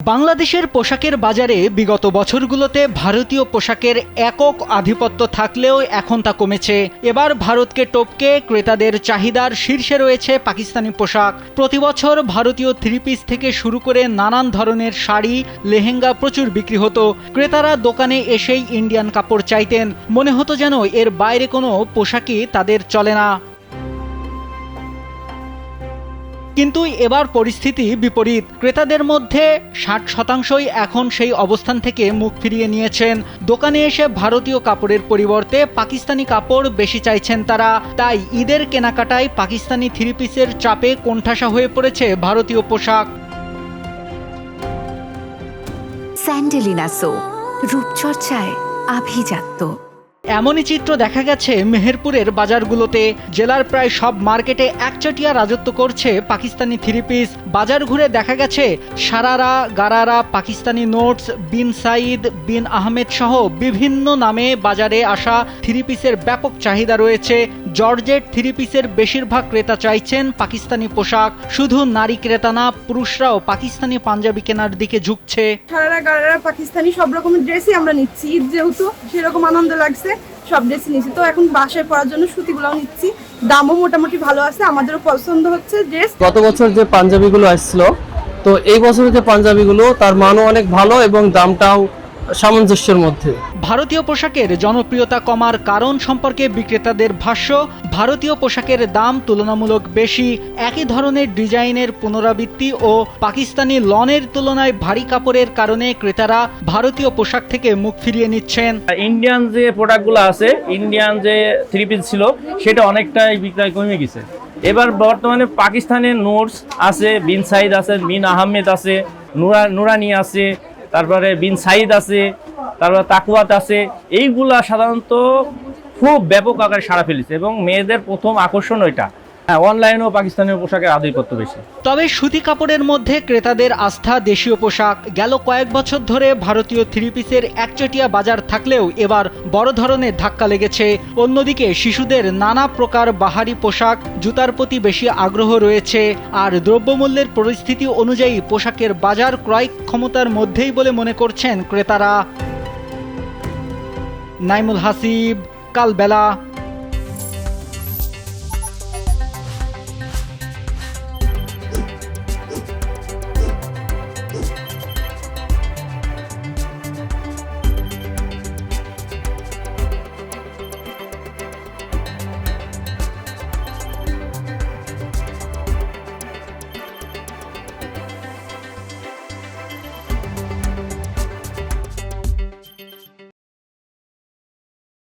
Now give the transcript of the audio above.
বাংলাদেশের পোশাকের বাজারে বিগত বছরগুলোতে ভারতীয় পোশাকের একক আধিপত্য থাকলেও এখন তা কমেছে। এবার ভারতকে টপকে ক্রেতাদের চাহিদার শীর্ষে রয়েছে পাকিস্তানি পোশাক। প্রতি বছর ভারতীয় থ্রি পিস থেকে শুরু করে নানান ধরনের শাড়ি, লেহেঙ্গা প্রচুর বিক্রি হতো। ক্রেতারা দোকানে এসেই ইন্ডিয়ান কাপড় চাইতেন, মনে হতো যেন এর বাইরে কোনো পোশাকই তাদের চলে না। কিন্তু এবার পরিস্থিতি বিপরীত। ক্রেতাদের মধ্যে ৬০% এখন সেই অবস্থান থেকে মুখ ফিরিয়ে নিয়েছেন। দোকানে এসে ভারতীয় কাপড়ের পরিবর্তে পাকিস্তানি কাপড় বেশি চাইছেন তারা। তাই ঈদের কেনাকাটায় পাকিস্তানি থ্রি পিসের চাপে কোণঠাসা হয়ে পড়েছে ভারতীয় পোশাক। স্যান্ডেলিনা সো, রূপচর্চায় আভিজাত্য। এমনই চিত্র দেখা গেছে মেহেরপুরের বাজারগুলোতে। জেলার প্রায় সব মার্কেটে একচেটিয়া রাজত্ব করছে পাকিস্তানি থ্রি পিস। বাজার ঘুরে দেখা গেছে সারারা, গারারা, পাকিস্তানি নোটস, বিন সাইদ, বিন আহমেদ সহ বিভিন্ন নামে বাজারে আসা থ্রি পিসের ব্যাপক চাহিদা রয়েছে। জর্জেট থ্রি পিসের বেশিরভাগ ক্রেতা চাইছেন পাকিস্তানি পোশাক। শুধু নারী ক্রেতা না, পুরুষরাও পাকিস্তানি পাঞ্জাবি কেনার দিকে ঝুঁকছে। সারারা, গারারা, পাকিস্তানি সব রকমের ড্রেসই আমরা নিচ্ছি। ঈদ যেহেতু সেরকম আনন্দ লাগছে, সব ড্রেস নিচ্ছি। তো এখন বাসায় পরার জন্য সুতিগুলোও নিচ্ছি। দামও মোটামুটি ভালো আছে, আমাদেরও পছন্দ হচ্ছে ড্রেস। গত বছর যে পাঞ্জাবিগুলো আসছিল, তো এই বছরের যে পাঞ্জাবিগুলো তার মানও অনেক ভালো এবং দামটাও সামঞ্জস্যের মধ্যে। ভারতীয় পোশাকের জনপ্রিয়তা কমার কারণ সম্পর্কে বিক্রেতাদের ভাষ্য, ভারতীয় পোশাকের দাম তুলনামূলক বেশি। একই ধরনের ডিজাইনের পুনরাবৃত্তি ও পাকিস্তানি লনের তুলনায় ভারী কাপড়ের কারণে ক্রেতারা ভারতীয় পোশাক থেকে মুখ ফিরিয়ে নিচ্ছেন। ইন্ডিয়ান যে প্রোডাক্টগুলো আছে, ইন্ডিয়ান যে থ্রি পিস ছিল, সেটা অনেকটাই বিক্রয় কমে গেছে। এবার বর্তমানে পাকিস্তানের নোটস আছে, বিন সাইদ আছে, বিন আহমেদ আছে, নুরানি আছে, তারপরে বিন সাইদ আছে, তারপরে তাকুয়াত আছে। এইগুলা সাধারণত খুব ব্যাপক আকারে সাড়া ফেলেছে এবং মেয়েদের প্রথম আকর্ষণ ওইটা। হ্যাঁ, অনলাইনেও পাকিস্তানের পোশাকের আধিপত্য বেশি। তবে সুতি কাপড়ের মধ্যে ক্রেতাদের আস্থা দেশীয় পোশাক। গেল কয়েক বছর ধরে ভারতীয় থ্রি পিসের একচেটিয়া বাজার থাকলেও এবার বড় ধরনের ধাক্কা লেগেছে। অন্যদিকে শিশুদের নানা প্রকার বাহারি পোশাক, জুতার প্রতি বেশি আগ্রহ রয়েছে। আর দ্রব্যমূল্যের পরিস্থিতি অনুযায়ী পোশাকের বাজার ক্রয় ক্ষমতার মধ্যেই বলে মনে করছেন ক্রেতারা। নাইমুল হাসিব, কালবেলা।